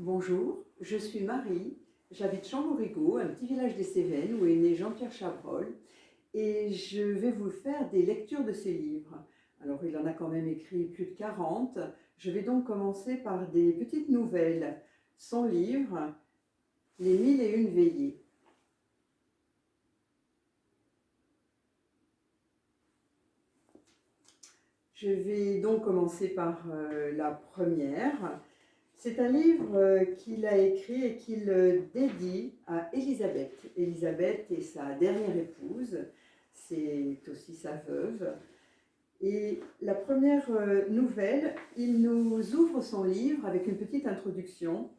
Bonjour, je suis Marie, j'habite Champmorigot, un petit village des Cévennes où est né Jean-Pierre Chabrol, et je vais vous faire des lectures de ses livres. Alors il en a quand même écrit plus de 40, je vais donc commencer par des petites nouvelles. Son livre, Les 1001 veillées. Je vais donc commencer par la première. C'est un livre qu'il a écrit et qu'il dédie à Élisabeth. Élisabeth est sa dernière épouse, c'est aussi sa veuve. Et la première nouvelle, il nous ouvre son livre avec une petite introduction.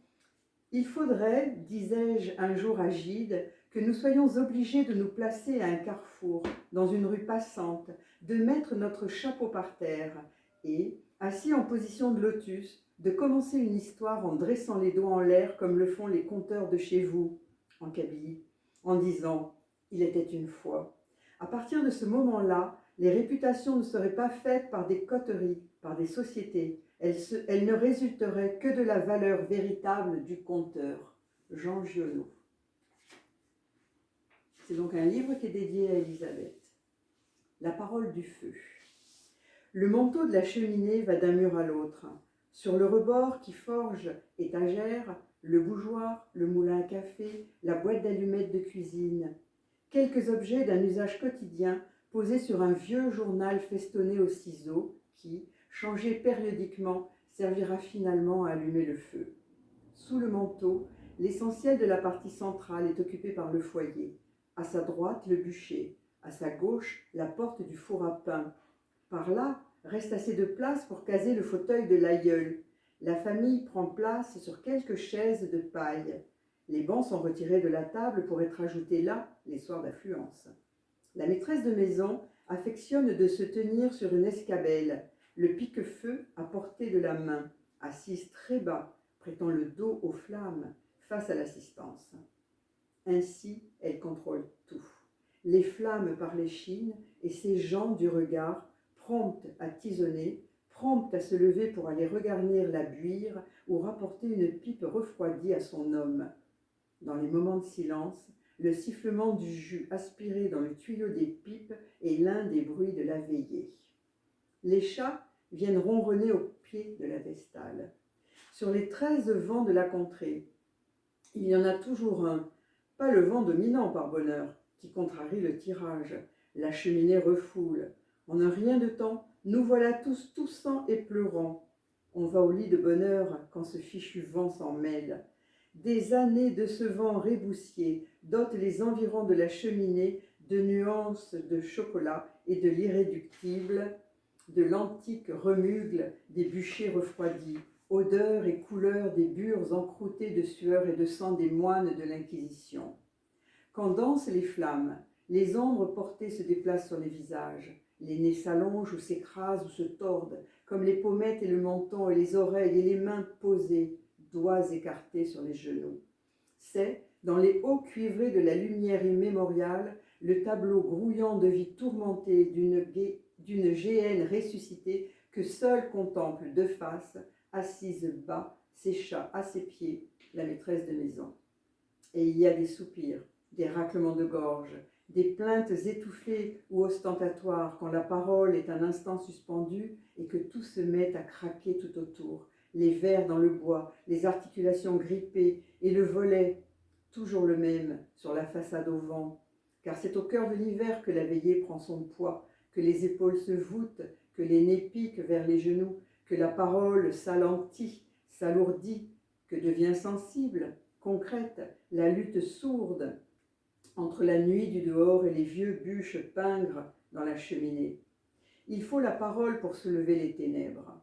Il faudrait, disais-je un jour à Gide, que nous soyons obligés de nous placer à un carrefour, dans une rue passante, de mettre notre chapeau par terre et, assis en position de lotus, de commencer une histoire en dressant les doigts en l'air comme le font les conteurs de chez vous, en Kabylie, en disant « Il était une fois ». À partir de ce moment-là, les réputations ne seraient pas faites par des coteries, par des sociétés. Elles ne résulteraient que de la valeur véritable du conteur. Jean Giono. C'est donc un livre qui est dédié à Élisabeth. La parole du feu. Le manteau de la cheminée va d'un mur à l'autre. Sur le rebord qui forge étagère, le bougeoir, le moulin à café, la boîte d'allumettes de cuisine. Quelques objets d'un usage quotidien posés sur un vieux journal festonné au ciseau qui, changé périodiquement, servira finalement à allumer le feu. Sous le manteau, l'essentiel de la partie centrale est occupé par le foyer. À sa droite, le bûcher. À sa gauche, la porte du four à pain. Par là, reste assez de place pour caser le fauteuil de l'aïeul. La famille prend place sur quelques chaises de paille. Les bancs sont retirés de la table pour être ajoutés là les soirs d'affluence. La maîtresse de maison affectionne de se tenir sur une escabelle, le pique-feu à portée de la main, assise très bas, prêtant le dos aux flammes, face à l'assistance. Ainsi, elle contrôle tout. Les flammes par l'échine et ses jambes du regard, promptes à tisonner, promptes à se lever pour aller regarnir la buire ou rapporter une pipe refroidie à son homme. Dans les moments de silence, le sifflement du jus aspiré dans le tuyau des pipes est l'un des bruits de la veillée. Les chats viennent ronronner au pied de la vestale. Sur les 13 vents de la contrée, il y en a toujours un, pas le vent dominant par bonheur, qui contrarie le tirage. La cheminée refoule. En un rien de temps, nous voilà tous toussant et pleurant. On va au lit de bonne heure quand ce fichu vent s'en mêle. Des années de ce vent réboussier dotent les environs de la cheminée de nuances de chocolat et de l'irréductible, de l'antique remugle des bûchers refroidis, odeur et couleur des bures encroûtées de sueur et de sang des moines de l'Inquisition. Quand dansent les flammes, les ombres portées se déplacent sur les visages, les nez s'allongent ou s'écrasent ou se tordent, comme les pommettes et le menton et les oreilles et les mains posées, doigts écartés sur les genoux. C'est, dans les hauts cuivrés de la lumière immémoriale, le tableau grouillant de vie tourmentée d'une géhenne ressuscitée que seule contemple de face, assise bas, ses chats à ses pieds, la maîtresse de maison. Et il y a des soupirs, des raclements de gorge, des plaintes étouffées ou ostentatoires quand la parole est un instant suspendue et que tout se met à craquer tout autour, les vers dans le bois, les articulations grippées et le volet, toujours le même, sur la façade au vent. Car c'est au cœur de l'hiver que la veillée prend son poids, que les épaules se voûtent, que les nez piquent vers les genoux, que la parole s'alentit, s'alourdit, que devient sensible, concrète, la lutte sourde entre la nuit du dehors et les vieux bûches pingres dans la cheminée. Il faut la parole pour soulever les ténèbres.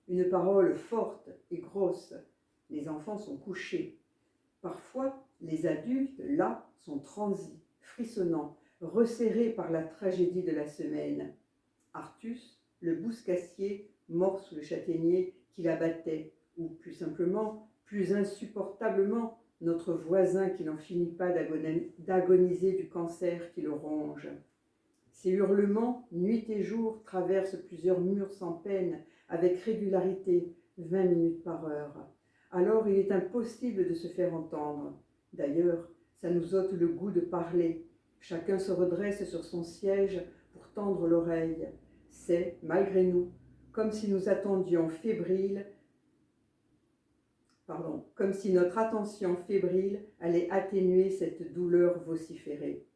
Une parole forte et grosse. Les enfants sont couchés. Parfois, les adultes, là, sont transis, frissonnants, resserrés par la tragédie de la semaine. Artus, le bouscassier, mort sous le châtaignier qui l'abattait, ou plus simplement, plus insupportablement, notre voisin qui n'en finit pas d'agoniser du cancer qui le ronge. Ces hurlements, nuit et jour, traversent plusieurs murs sans peine, avec régularité, 20 minutes par heure. alors il est impossible de se faire entendre. D'ailleurs, ça nous ôte le goût de parler. Chacun se redresse sur son siège pour tendre l'oreille. C'est, malgré nous, comme si nous attendions fébrile, comme si notre attention fébrile allait atténuer cette douleur vociférée.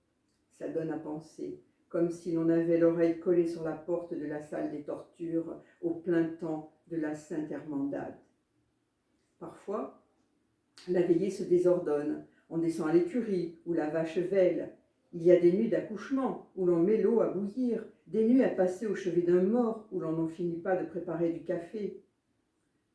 Ça donne à penser, comme si l'on avait l'oreille collée sur la porte de la salle des tortures au plein temps de la Sainte Hermandade. Parfois, la veillée se désordonne. On descend à l'écurie où la vache vèle. Il y a des nuits d'accouchement où l'on met l'eau à bouillir, des nuits à passer au chevet d'un mort où l'on n'en finit pas de préparer du café.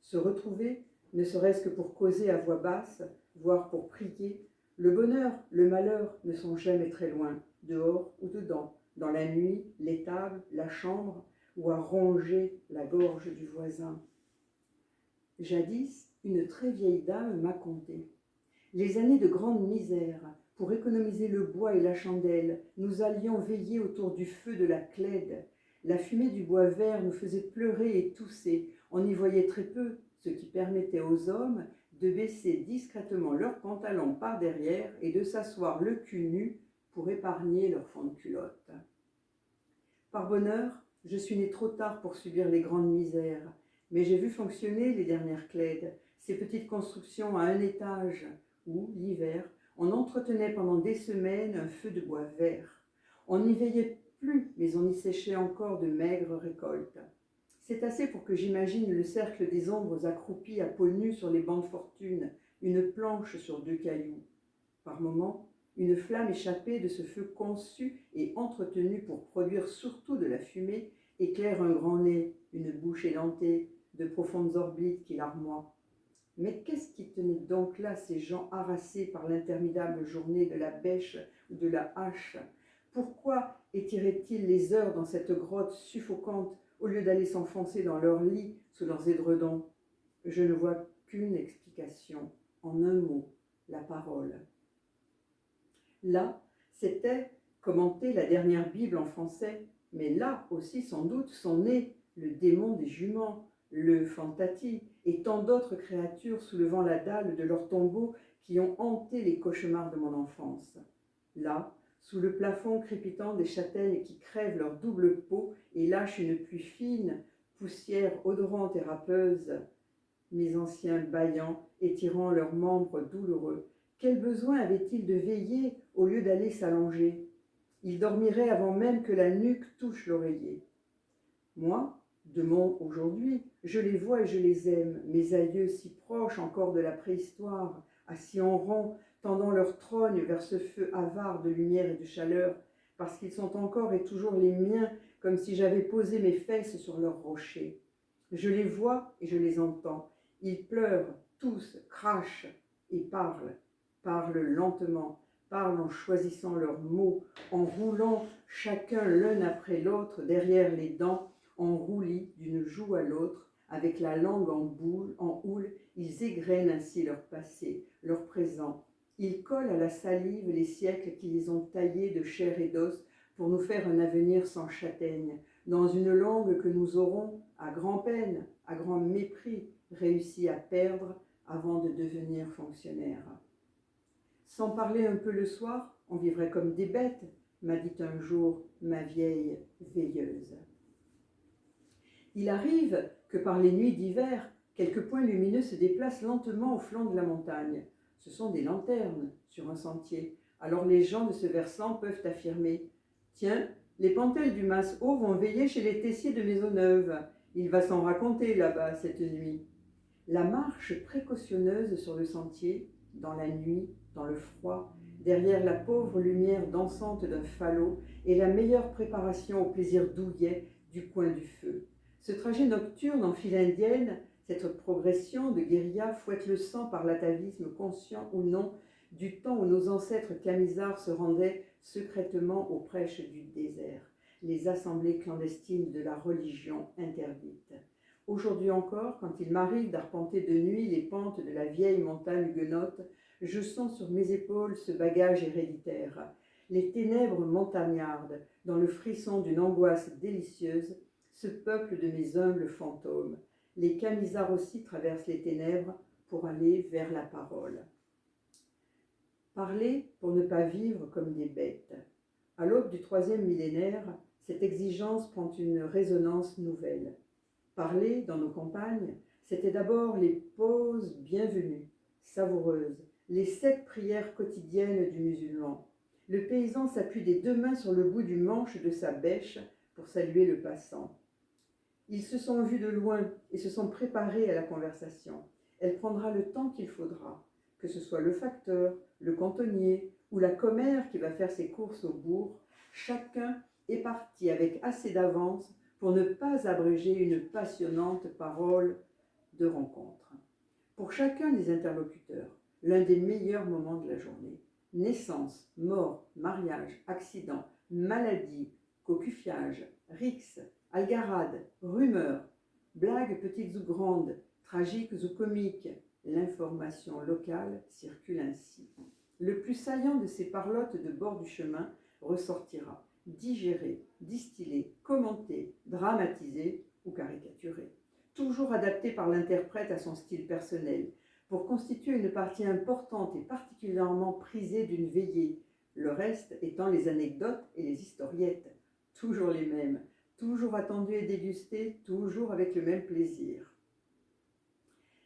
Se retrouver, ne serait-ce que pour causer à voix basse, voire pour prier, le bonheur, le malheur ne sont jamais très loin, dehors ou dedans, dans la nuit, l'étable, la chambre, ou à ronger la gorge du voisin. Jadis, une très vieille dame m'a conté. Les années de grande misère, pour économiser le bois et la chandelle, nous allions veiller autour du feu de la clède. La fumée du bois vert nous faisait pleurer et tousser. On y voyait très peu, ce qui permettait aux hommes de baisser discrètement leurs pantalons par derrière et de s'asseoir le cul nu pour épargner leur fond de culotte. Par bonheur, je suis née trop tard pour subir les grandes misères, mais j'ai vu fonctionner les dernières clèdes, ces petites constructions à un étage où, l'hiver, on entretenait pendant des semaines un feu de bois vert. On n'y veillait plus, mais on y séchait encore de maigres récoltes. C'est assez pour que j'imagine le cercle des ombres accroupies à peau nue sur les bancs de fortune, une planche sur deux cailloux. Par moments, une flamme échappée de ce feu conçu et entretenu pour produire surtout de la fumée éclaire un grand nez, une bouche édentée, de profondes orbites qui larmoient. Mais qu'est-ce qui tenait donc là ces gens harassés par l'interminable journée de la bêche ou de la hache? Pourquoi étiraient-ils les heures dans cette grotte suffocante au lieu d'aller s'enfoncer dans leur lit sous leurs édredons? Je ne vois qu'une explication, en un mot, la parole. Là, c'était commenter la dernière Bible en français, mais là aussi sans doute sont nés le démon des juments, le fantati et tant d'autres créatures soulevant la dalle de leur tombeau qui ont hanté les cauchemars de mon enfance. Là, sous le plafond crépitant des châtaignes qui crèvent leur double peau et lâchent une pluie fine, poussière odorante et râpeuse, mes anciens bâillants étirant leurs membres douloureux, quel besoin avaient-ils de veiller au lieu d'aller s'allonger? Ils dormiraient avant même que la nuque touche l'oreiller. Moi, de mon aujourd'hui, je les vois et je les aime, mes aïeux si proches encore de la préhistoire, assis en rond, tendant leur trogne vers ce feu avare de lumière et de chaleur, parce qu'ils sont encore et toujours les miens, comme si j'avais posé mes fesses sur leurs rochers. Je les vois et je les entends. Ils pleurent, tous, crachent et parlent lentement, parlent en choisissant leurs mots, en roulant chacun l'un après l'autre derrière les dents, en roulis d'une joue à l'autre, avec la langue en houle, ils égrènent ainsi leur passé, leur présent. Ils collent à la salive les siècles qui les ont taillés de chair et d'os pour nous faire un avenir sans châtaigne, dans une langue que nous aurons, à grand-peine, à grand mépris, réussi à perdre avant de devenir fonctionnaires. Sans parler un peu le soir, on vivrait comme des bêtes, m'a dit un jour ma vieille veilleuse. Il arrive que par les nuits d'hiver, quelques points lumineux se déplacent lentement au flanc de la montagne. Ce sont des lanternes sur un sentier. Alors les gens de ce versant peuvent affirmer « Tiens, les pantelles du Mas-Haut vont veiller chez les tessiers de Maisonneuve. Il va s'en raconter là-bas cette nuit. » La marche précautionneuse sur le sentier, dans la nuit, dans le froid, derrière la pauvre lumière dansante d'un falot, est la meilleure préparation au plaisir douillet du coin du feu. Ce trajet nocturne en file indienne, cette progression de guérilla fouette le sang par l'atavisme conscient ou non du temps où nos ancêtres camisards se rendaient secrètement aux prêches du désert, les assemblées clandestines de la religion interdite. Aujourd'hui encore, quand il m'arrive d'arpenter de nuit les pentes de la vieille montagne huguenote, je sens sur mes épaules ce bagage héréditaire. Les ténèbres montagnardes, dans le frisson d'une angoisse délicieuse, ce peuple de mes humbles fantômes. Les camisards aussi traversent les ténèbres pour aller vers la parole. Parler pour ne pas vivre comme des bêtes. À l'aube du 3e millénaire, cette exigence prend une résonance nouvelle. Parler dans nos campagnes, c'était d'abord les pauses bienvenues, savoureuses, les 7 prières quotidiennes du musulman. Le paysan s'appuie des 2 mains sur le bout du manche de sa bêche pour saluer le passant. Ils se sont vus de loin et se sont préparés à la conversation. Elle prendra le temps qu'il faudra, que ce soit le facteur, le cantonnier ou la commère qui va faire ses courses au bourg. Chacun est parti avec assez d'avance pour ne pas abréger une passionnante parole de rencontre. Pour chacun des interlocuteurs, l'un des meilleurs moments de la journée. Naissance, mort, mariage, accident, maladie, cocufiage, rixe, algarade, rumeur, blagues petites ou grandes, tragiques ou comiques, l'information locale circule ainsi. Le plus saillant de ces parlottes de bord du chemin ressortira, digéré, distillé, commenté, dramatisé ou caricaturé, toujours adapté par l'interprète à son style personnel, pour constituer une partie importante et particulièrement prisée d'une veillée, le reste étant les anecdotes et les historiettes, toujours les mêmes, toujours attendues et dégustées, toujours avec le même plaisir.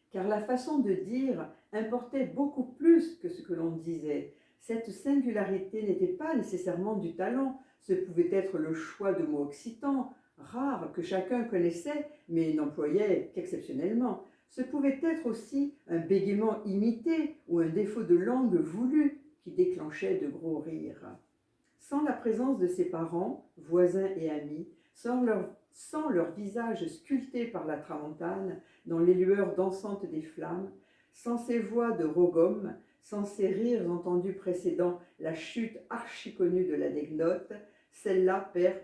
Car la façon de dire importait beaucoup plus que ce que l'on disait. Cette singularité n'était pas nécessairement du talent, ce pouvait être le choix de mots occitans, rares, que chacun connaissait, mais n'employait qu'exceptionnellement. Ce pouvait être aussi un bégaiement imité ou un défaut de langue voulu qui déclenchait de gros rires. Sans la présence de ses parents, voisins et amis, sans leur visage sculpté par la tramontane dans les lueurs dansantes des flammes, sans ces voix de rogome, sans ces rires entendus précédant la chute archi-connue de l'anecdote, celle-là perd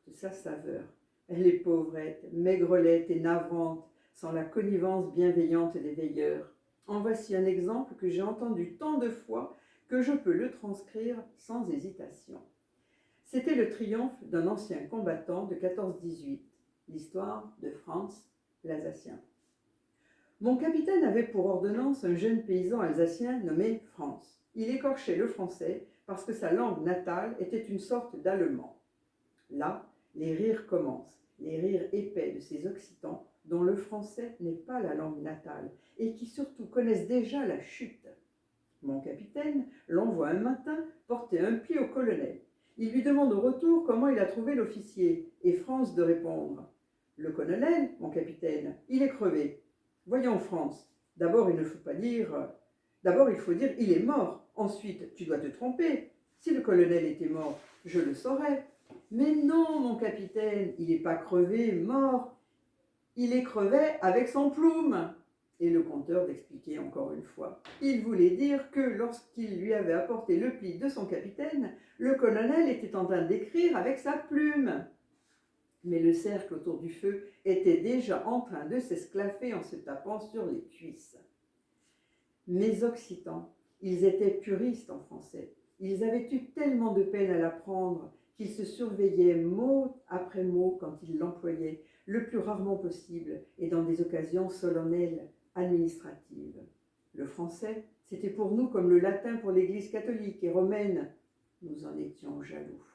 toute sa saveur. Elle est pauvrette, maigrelette et navrante, sans la connivence bienveillante des veilleurs. En voici un exemple que j'ai entendu tant de fois que je peux le transcrire sans hésitation. C'était le triomphe d'un ancien combattant de 14-18, l'histoire de Franz l'Alsacien. Mon capitaine avait pour ordonnance un jeune paysan alsacien nommé Franz. Il écorchait le français parce que sa langue natale était une sorte d'allemand. Là, les rires commencent, les rires épais de ces Occitans dont le français n'est pas la langue natale et qui surtout connaissent déjà la chute. Mon capitaine l'envoie un matin porter un pli au colonel. Il lui demande au retour comment il a trouvé l'officier, et Franz de répondre « Le colonel, mon capitaine, il est crevé. » « Voyons, Franz, d'abord il faut dire « il est mort ». Ensuite, tu dois te tromper. Si le colonel était mort, je le saurais. Mais non, mon capitaine, il n'est pas crevé, mort. Il est crevé avec son plume. Et le conteur d'expliquer encore une fois. Il voulait dire que lorsqu'il lui avait apporté le pli de son capitaine, le colonel était en train d'écrire avec sa plume. Mais le cercle autour du feu était déjà en train de s'esclaffer en se tapant sur les cuisses. Mes Occitans, ils étaient puristes en français. Ils avaient eu tellement de peine à l'apprendre qu'ils se surveillaient mot après mot quand ils l'employaient, le plus rarement possible et dans des occasions solennelles, administratives. Le français, c'était pour nous comme le latin pour l'Église catholique et romaine. Nous en étions jaloux.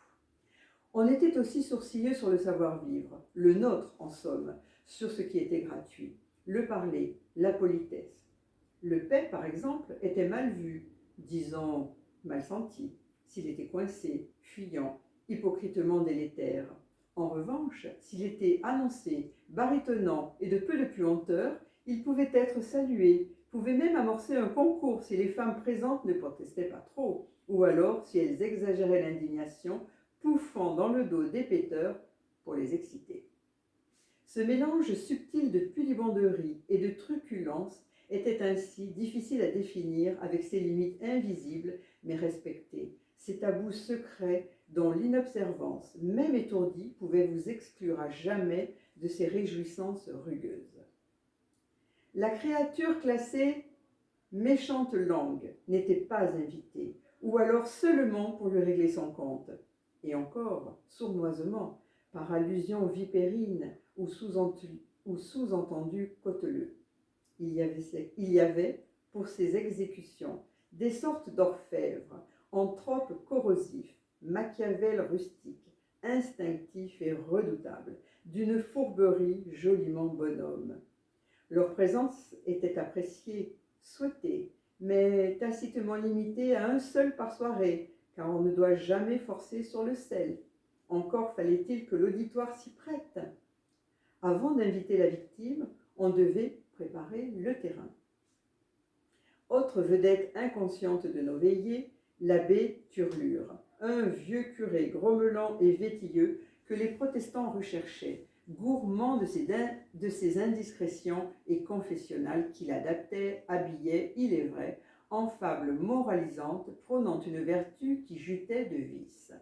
On était aussi sourcilleux sur le savoir-vivre, le nôtre en somme, sur ce qui était gratuit, le parler, la politesse. Le paix, par exemple, était mal vu, disons mal senti, s'il était coincé, fuyant, hypocritement délétère. En revanche, s'il était annoncé, baritonnant et de peu de puanteur, il pouvait être salué, pouvait même amorcer un concours si les femmes présentes ne protestaient pas trop, ou alors si elles exagéraient l'indignation, pouffant dans le dos des péteurs pour les exciter. Ce mélange subtil de pudibonderie et de truculence était ainsi difficile à définir avec ses limites invisibles mais respectées, ces tabous secrets dont l'inobservance, même étourdie, pouvait vous exclure à jamais de ces réjouissances rugueuses. La créature classée méchante langue n'était pas invitée, ou alors seulement pour lui régler son compte. Et encore, sournoisement, par allusion vipérine ou sous-entendu cauteleux. Il y avait, pour ces exécutions, des sortes d'orfèvres, anthropes corrosifs, Machiavel rustiques, instinctifs et redoutables, d'une fourberie joliment bonhomme. Leur présence était appréciée, souhaitée, mais tacitement limitée à un seul par soirée, car on ne doit jamais forcer sur le sel. Encore fallait-il que l'auditoire s'y prête. Avant d'inviter la victime, on devait préparer le terrain. Autre vedette inconsciente de nos veillées, l'abbé Turlure, un vieux curé grommelant et vétilleux que les protestants recherchaient, gourmand de ses indiscrétions et confessionnales qu'il adaptait, habillait, il est vrai, en fables moralisantes prônant une vertu qui jutait de vice.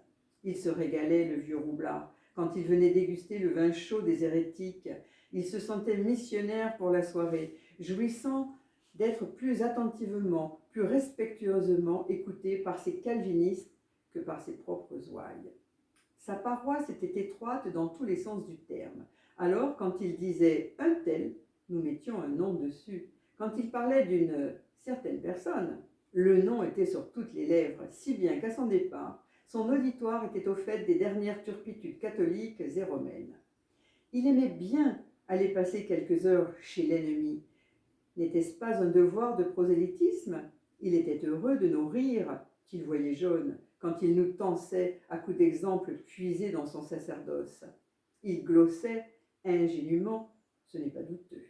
Il se régalait, le vieux roublard, quand il venait déguster le vin chaud des hérétiques. Il se sentait missionnaire pour la soirée, jouissant d'être plus attentivement, plus respectueusement écouté par ses calvinistes que par ses propres ouailles. Sa paroisse était étroite dans tous les sens du terme. Alors, quand il disait « un tel », nous mettions un nom dessus. Quand il parlait d'une certaine personne, le nom était sur toutes les lèvres, si bien qu'à son départ, son auditoire était au fait des dernières turpitudes catholiques et romaines. Il aimait bien aller passer quelques heures chez l'ennemi. N'était-ce pas un devoir de prosélytisme? Il était heureux de nos rires, qu'il voyait jaunes, quand il nous tensait à coups d'exemples puisés dans son sacerdoce. Il glossait ingénument, ce n'est pas douteux.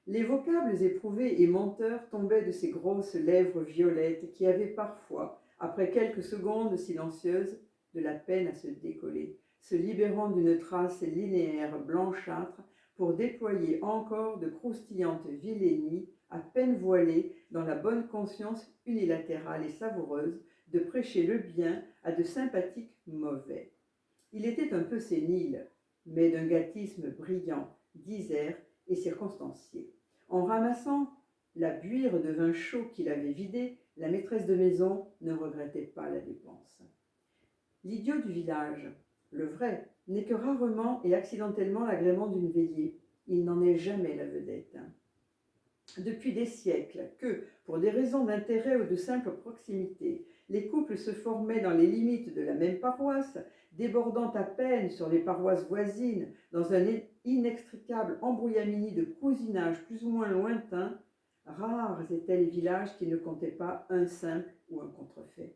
Les vocables éprouvés et menteurs tombaient de ses grosses lèvres violettes qui avaient parfois, après quelques secondes silencieuses, de la peine à se décoller, se libérant d'une trace linéaire blanchâtre pour déployer encore de croustillantes vilainies à peine voilées dans la bonne conscience unilatérale et savoureuse de prêcher le bien à de sympathiques mauvais. Il était un peu sénile, mais d'un gâtisme brillant, disert et circonstancié. En ramassant la buire de vin chaud qu'il avait vidée, la maîtresse de maison ne regrettait pas la dépense. L'idiot du village, le vrai, n'est que rarement et accidentellement l'agrément d'une veillée. Il n'en est jamais la vedette. Depuis des siècles que, pour des raisons d'intérêt ou de simple proximité, les couples se formaient dans les limites de la même paroisse, débordant à peine sur les paroisses voisines dans un inextricable embrouillamini de cousinage plus ou moins lointain, rares étaient les villages qui ne comptaient pas un simple ou un contrefait.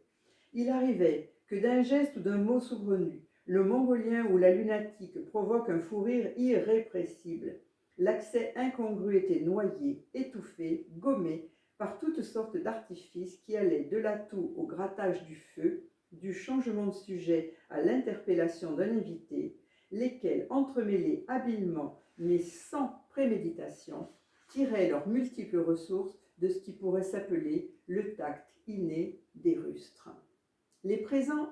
Il arrivait que d'un geste ou d'un mot saugrenu, le mongolien ou la lunatique provoque un fou rire irrépressible. L'accès incongru était noyé, étouffé, gommé par toutes sortes d'artifices qui allaient de l'atout au grattage du feu, du changement de sujet à l'interpellation d'un invité, lesquels, entremêlés habilement mais sans préméditation, tiraient leurs multiples ressources de ce qui pourrait s'appeler le tact inné des rustres. Les présents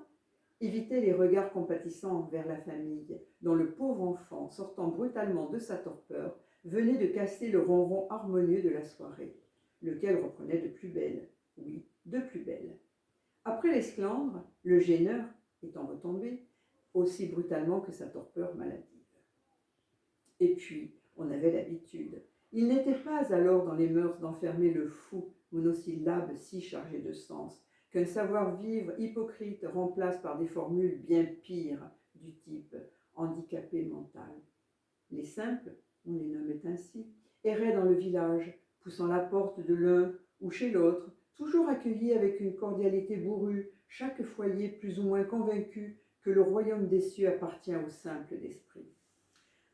évitaient les regards compatissants envers la famille, dont le pauvre enfant, sortant brutalement de sa torpeur, venait de casser le ronron harmonieux de la soirée, lequel reprenait de plus belle, oui, de plus belle. Après l'esclandre, le gêneur étant retombé, aussi brutalement que sa torpeur maladive. Et puis, on avait l'habitude. Il n'était pas alors dans les mœurs d'enfermer le fou, monosyllabe si chargé de sens, qu'un savoir-vivre hypocrite remplace par des formules bien pires du type handicapé mental. Les simples, on les nommait ainsi, erraient dans le village, poussant la porte de l'un ou chez l'autre, toujours accueillis avec une cordialité bourrue, chaque foyer plus ou moins convaincu que le royaume des cieux appartient aux simples d'esprit.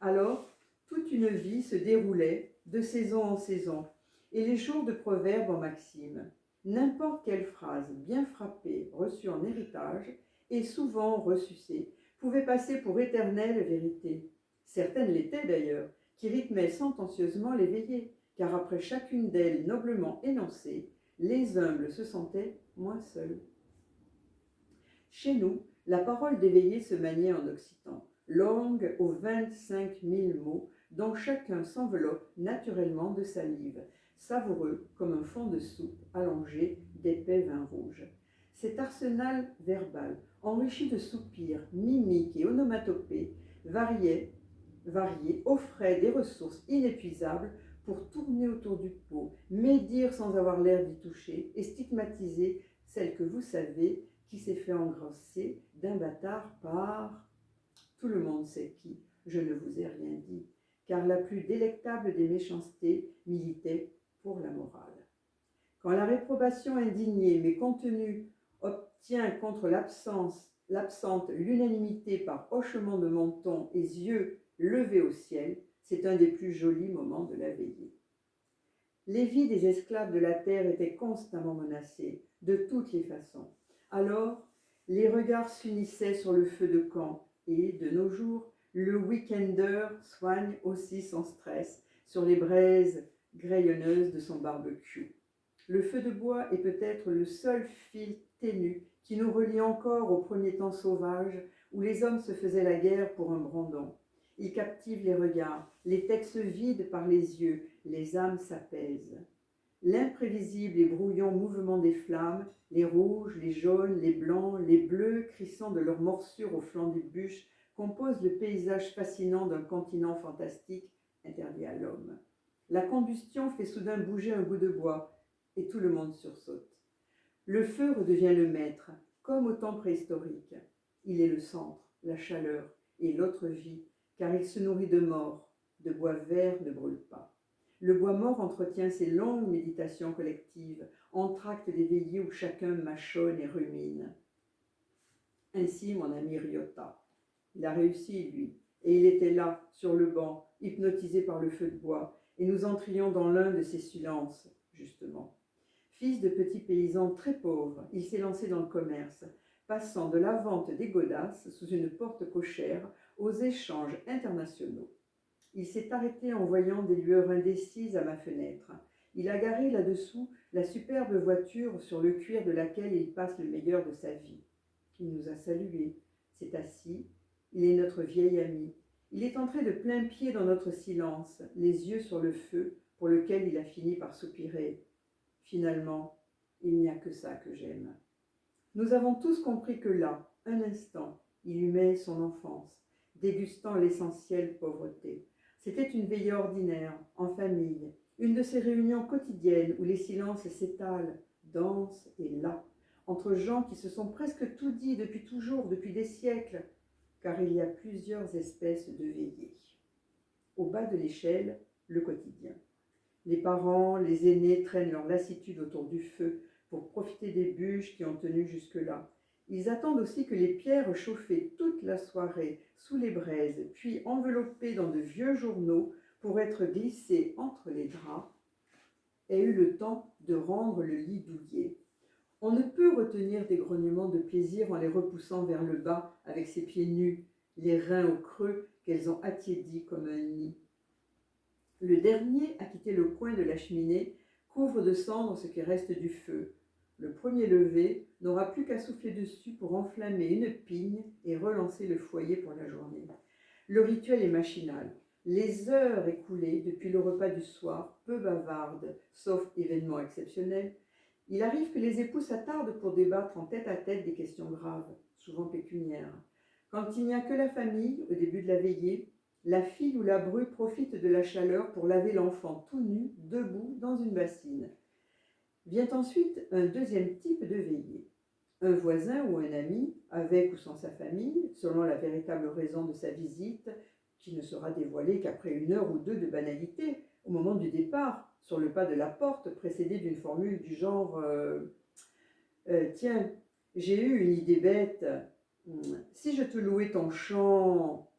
Alors, toute une vie se déroulait de saison en saison, et les jours de proverbes en maximes. N'importe quelle phrase bien frappée, reçue en héritage, et souvent ressucée, pouvait passer pour éternelle vérité. Certaines l'étaient d'ailleurs, qui rythmaient sentencieusement les veillées, car après chacune d'elles noblement énoncée, les humbles se sentaient moins seuls. Chez nous, la parole des veillées se maniait en occitan, longue aux 25 000 mots, dont chacun s'enveloppe naturellement de salive, savoureux comme un fond de soupe allongé d'épais vin rouge. Cet arsenal verbal, enrichi de soupirs, mimiques et onomatopées, varié offrait des ressources inépuisables pour tourner autour du pot, médire sans avoir l'air d'y toucher et stigmatiser celle que vous savez qui s'est fait engrosser d'un bâtard par... Tout le monde sait qui, je ne vous ai rien dit, car la plus délectable des méchancetés militait pour la morale. Quand la réprobation indignée mais contenue obtient contre l'absente l'unanimité par hochement de menton et yeux levés au ciel, c'est un des plus jolis moments de la veillée. Les vies des esclaves de la terre étaient constamment menacées, de toutes les façons. Alors, les regards s'unissaient sur le feu de camp et, de nos jours, le week-ender soigne aussi son stress sur les braises grayonneuses de son barbecue. Le feu de bois est peut-être le seul fil ténu qui nous relie encore au premier temps sauvage où les hommes se faisaient la guerre pour un brandon. Il captive les regards, les têtes se vident par les yeux, les âmes s'apaisent. L'imprévisible et brouillon mouvement des flammes, les rouges, les jaunes, les blancs, les bleus crissant de leurs morsures au flanc des bûches, composent le paysage fascinant d'un continent fantastique interdit à l'homme. La combustion fait soudain bouger un bout de bois, et tout le monde sursaute. Le feu redevient le maître, comme au temps préhistorique. Il est le centre, la chaleur et l'autre vie, car il se nourrit de mort, de bois vert ne brûle pas. Le bois mort entretient ces longues méditations collectives, entr'acte des veillées où chacun mâchonne et rumine. Ainsi mon ami Ryota. Il a réussi, lui, et il était là, sur le banc, hypnotisé par le feu de bois, et nous entrions dans l'un de ces silences, justement. Fils de petit paysan très pauvre, il s'est lancé dans le commerce, passant de la vente des godasses sous une porte cochère aux échanges internationaux. Il s'est arrêté en voyant des lueurs indécises à ma fenêtre. Il a garé là-dessous la superbe voiture sur le cuir de laquelle il passe le meilleur de sa vie. Il nous a salués, s'est assis, il est notre vieil ami. Il est entré de plein pied dans notre silence, les yeux sur le feu, pour lequel il a fini par soupirer. Finalement, il n'y a que ça que j'aime. Nous avons tous compris que là, un instant, il humait son enfance, dégustant l'essentielle pauvreté. C'était une veillée ordinaire, en famille, une de ces réunions quotidiennes où les silences s'étalent, denses et las, entre gens qui se sont presque tout dit depuis toujours, depuis des siècles, car il y a plusieurs espèces de veillées. Au bas de l'échelle, le quotidien. Les parents, les aînés traînent leur lassitude autour du feu pour profiter des bûches qui ont tenu jusque-là. Ils attendent aussi que les pierres chauffées toute la soirée sous les braises, puis enveloppées dans de vieux journaux pour être glissées entre les draps, aient eu le temps de rendre le lit douillet. On ne peut retenir des grognements de plaisir en les repoussant vers le bas avec ses pieds nus, les reins au creux qu'elles ont attiédis comme un nid. Le dernier à quitter le coin de la cheminée couvre de cendres ce qui reste du feu. Le premier levé n'aura plus qu'à souffler dessus pour enflammer une pigne et relancer le foyer pour la journée. Le rituel est machinal. Les heures écoulées depuis le repas du soir, peu bavardes, sauf événement exceptionnel, il arrive que les époux s'attardent pour débattre en tête-à-tête des questions graves, souvent pécuniaires. Quand il n'y a que la famille, au début de la veillée, la fille ou la bru profite de la chaleur pour laver l'enfant tout nu, debout, dans une bassine. Vient ensuite un deuxième type de veillée. Un voisin ou un ami, avec ou sans sa famille, selon la véritable raison de sa visite, qui ne sera dévoilée qu'après 1 heure ou 2 de banalité, au moment du départ, sur le pas de la porte, précédée d'une formule du genre Tiens, j'ai eu une idée bête, si je te louais ton champ,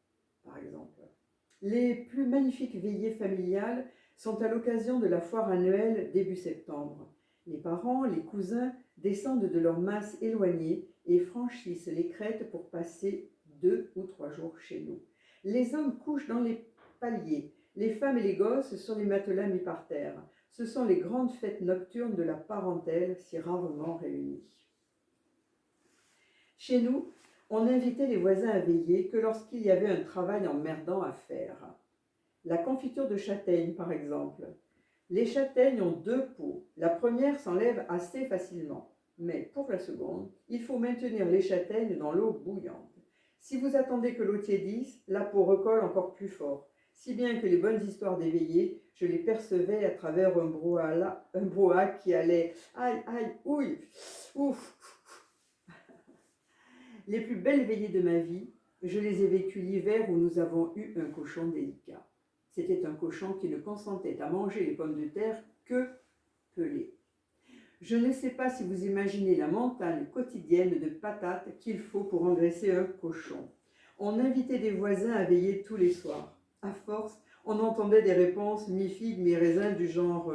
par exemple. Les plus magnifiques veillées familiales sont à l'occasion de la foire annuelle début septembre. Les parents, les cousins descendent de leurs masses éloignées et franchissent les crêtes pour passer 2 ou 3 jours chez nous. Les hommes couchent dans les paliers, les femmes et les gosses sur les matelas mis par terre. Ce sont les grandes fêtes nocturnes de la parentèle si rarement réunie. Chez nous, on invitait les voisins à veiller que lorsqu'il y avait un travail emmerdant à faire. La confiture de châtaigne, par exemple. Les châtaignes ont 2 peaux. La première s'enlève assez facilement, mais pour la seconde, il faut maintenir les châtaignes dans l'eau bouillante. Si vous attendez que l'eau tiédisse, la peau recolle encore plus fort. si bien que les bonnes histoires des veillées, je les percevais à travers un brouhaha qui allait aïe, aïe, ouille, ouf. Les plus belles veillées de ma vie, je les ai vécues l'hiver où nous avons eu un cochon délicat. C'était un cochon qui ne consentait à manger les pommes de terre que pelées. Je ne sais pas si vous imaginez la montagne quotidienne de patates qu'il faut pour engraisser un cochon. On invitait des voisins à veiller tous les soirs. À force, on entendait des réponses mi-figues, mi-raisins du genre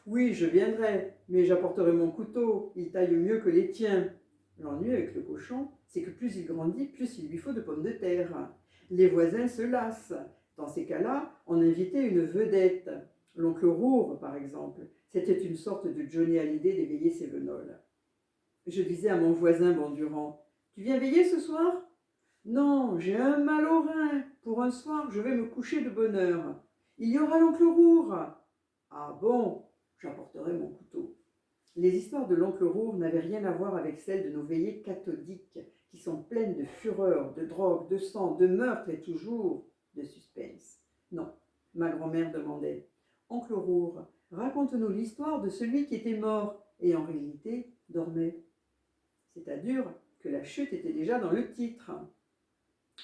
oui, je viendrai, mais j'apporterai mon couteau, il taille mieux que les tiens. L'ennui avec le cochon, c'est que plus il grandit, plus il lui faut de pommes de terre. Les voisins se lassent. Dans ces cas-là, on invitait une vedette. L'oncle Roure, par exemple. C'était une sorte de Johnny Hallyday des veillées cévenoles. Je disais à mon voisin Bondurant, « Tu viens veiller ce soir ?»« Non, j'ai un mal au rein. Pour un soir, je vais me coucher de bonne heure. Il y aura l'oncle Roure. »« Ah bon, j'apporterai mon couteau. » Les histoires de l'oncle Roure n'avaient rien à voir avec celles de nos veillées cathodiques, qui sont pleines de fureur, de drogue, de sang, de meurtre et toujours de suspense. Non, ma grand-mère demandait, « Oncle Roure, raconte-nous l'histoire de celui qui était mort et en réalité dormait. » C'est-à-dire que la chute était déjà dans le titre.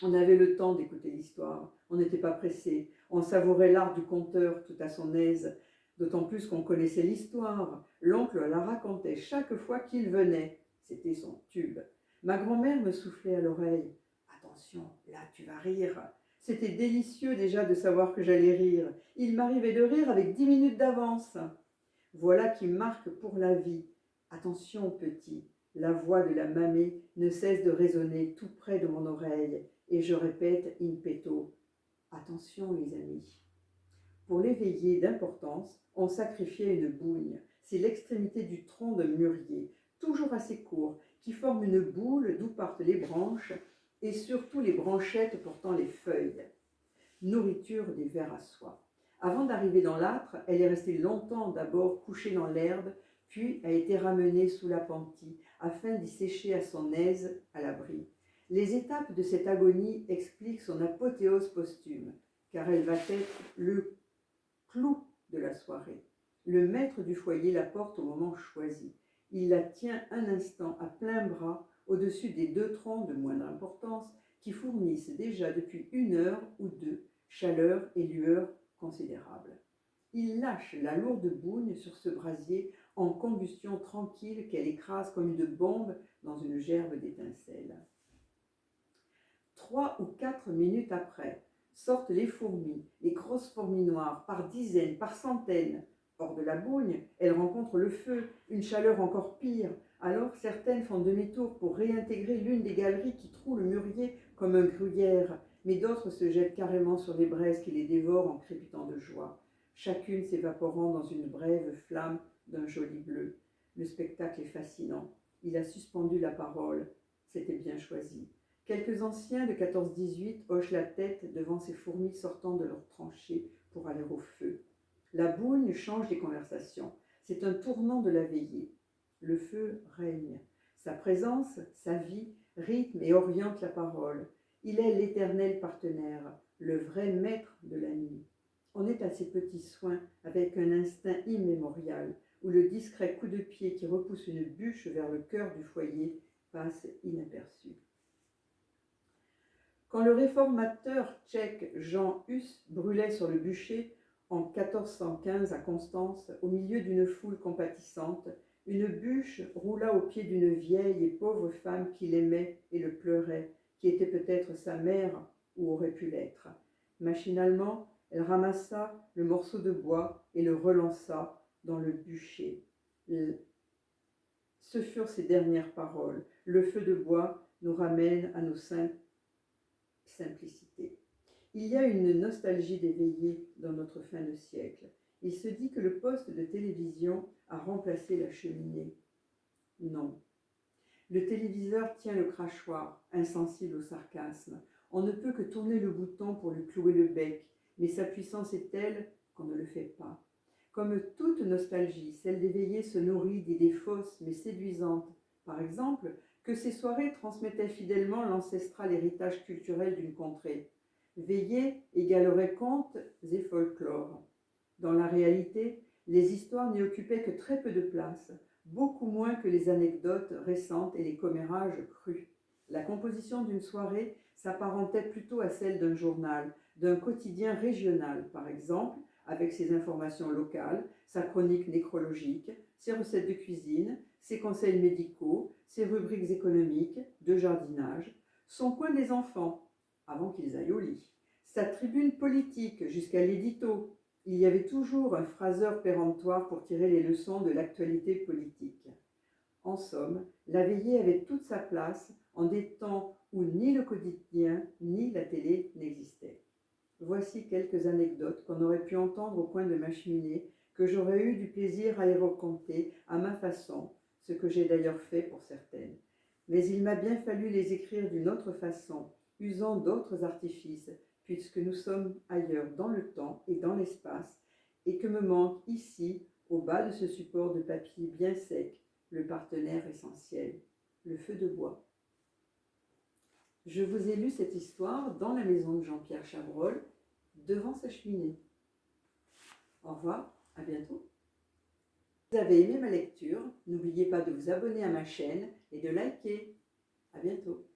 On avait le temps d'écouter l'histoire, on n'était pas pressé, on savourait l'art du conteur tout à son aise, d'autant plus qu'on connaissait l'histoire. L'oncle la racontait chaque fois qu'il venait, c'était son tube. Ma grand-mère me soufflait à l'oreille, « Attention, là tu vas rire. » C'était délicieux déjà de savoir que j'allais rire. Il m'arrivait de rire avec 10 minutes d'avance. Voilà qui marque pour la vie. Attention petit, la voix de la mamée ne cesse de résonner tout près de mon oreille. Et je répète in petto, attention les amis. Pour l'éveiller d'importance, on sacrifiait une bougne. C'est l'extrémité du tronc d'un mûrier, toujours assez court, qui forme une boule d'où partent les branches et surtout les branchettes portant les feuilles. Nourriture des vers à soie. Avant d'arriver dans l'âtre, elle est restée longtemps d'abord couchée dans l'herbe, puis a été ramenée sous l'appentis, afin d'y sécher à son aise à l'abri. Les étapes de cette agonie expliquent son apothéose posthume, car elle va être le clou de la soirée. Le maître du foyer la porte au moment choisi. Il la tient un instant à plein bras au-dessus des 2 troncs de moindre importance qui fournissent déjà depuis 1 heure ou 2 chaleur et lueur considérables. Il lâche la lourde bougne sur ce brasier en combustion tranquille qu'elle écrase comme une bombe dans une gerbe d'étincelles. 3 ou 4 minutes après, sortent les fourmis, les grosses fourmis noires, par dizaines, par centaines. Hors de la bougne, elles rencontrent le feu, une chaleur encore pire. Alors certaines font demi-tour pour réintégrer l'une des galeries qui trouent le mûrier comme un gruyère, mais d'autres se jettent carrément sur les braises qui les dévorent en crépitant de joie, chacune s'évaporant dans une brève flamme d'un joli bleu. Le spectacle est fascinant. Il a suspendu la parole. C'était bien choisi. Quelques anciens de 14-18 hochent la tête devant ces fourmis sortant de leurs tranchées pour aller au feu. La bougne change les conversations. C'est un tournant de la veillée. Le feu règne. Sa présence, sa vie, rythme et oriente la parole. Il est l'éternel partenaire, le vrai maître de la nuit. On est à ses petits soins avec un instinct immémorial, où le discret coup de pied qui repousse une bûche vers le cœur du foyer passe inaperçu. Quand le réformateur tchèque Jean Hus brûlait sur le bûcher en 1415 à Constance, au milieu d'une foule compatissante, une bûche roula au pied d'une vieille et pauvre femme qui l'aimait et le pleurait, qui était peut-être sa mère ou aurait pu l'être. Machinalement, elle ramassa le morceau de bois et le relança dans le bûcher. Ce furent ses dernières paroles. Le feu de bois nous ramène à nos simplicité. Il y a une nostalgie des veillées dans notre fin de siècle. Il se dit que le poste de télévision a remplacé la cheminée. Non. Le téléviseur tient le crachoir, insensible au sarcasme. On ne peut que tourner le bouton pour lui clouer le bec, mais sa puissance est telle qu'on ne le fait pas. Comme toute nostalgie, celle des veillées se nourrit d'idées fausses mais séduisantes. Par exemple, que ces soirées transmettaient fidèlement l'ancestral héritage culturel d'une contrée. Veiller égalerait contes et folklore. Dans la réalité, les histoires n'y occupaient que très peu de place, beaucoup moins que les anecdotes récentes et les commérages crus. La composition d'une soirée s'apparentait plutôt à celle d'un journal, d'un quotidien régional, par exemple, avec ses informations locales, sa chronique nécrologique, ses recettes de cuisine, ses conseils médicaux, ses rubriques économiques, de jardinage, son coin des enfants, avant qu'ils aillent au lit, sa tribune politique jusqu'à l'édito. Il y avait toujours un phraseur péremptoire pour tirer les leçons de l'actualité politique. En somme, la veillée avait toute sa place en des temps où ni le quotidien ni la télé n'existaient. Voici quelques anecdotes qu'on aurait pu entendre au coin de ma cheminée, que j'aurais eu du plaisir à les raconter à ma façon, ce que j'ai d'ailleurs fait pour certaines. Mais il m'a bien fallu les écrire d'une autre façon, usant d'autres artifices, puisque nous sommes ailleurs dans le temps et dans l'espace, et que me manque ici, au bas de ce support de papier bien sec, le partenaire essentiel, le feu de bois. Je vous ai lu cette histoire dans la maison de Jean-Pierre Chabrol, devant sa cheminée. Au revoir, à bientôt. Si vous avez aimé ma lecture, n'oubliez pas de vous abonner à ma chaîne et de liker. À bientôt.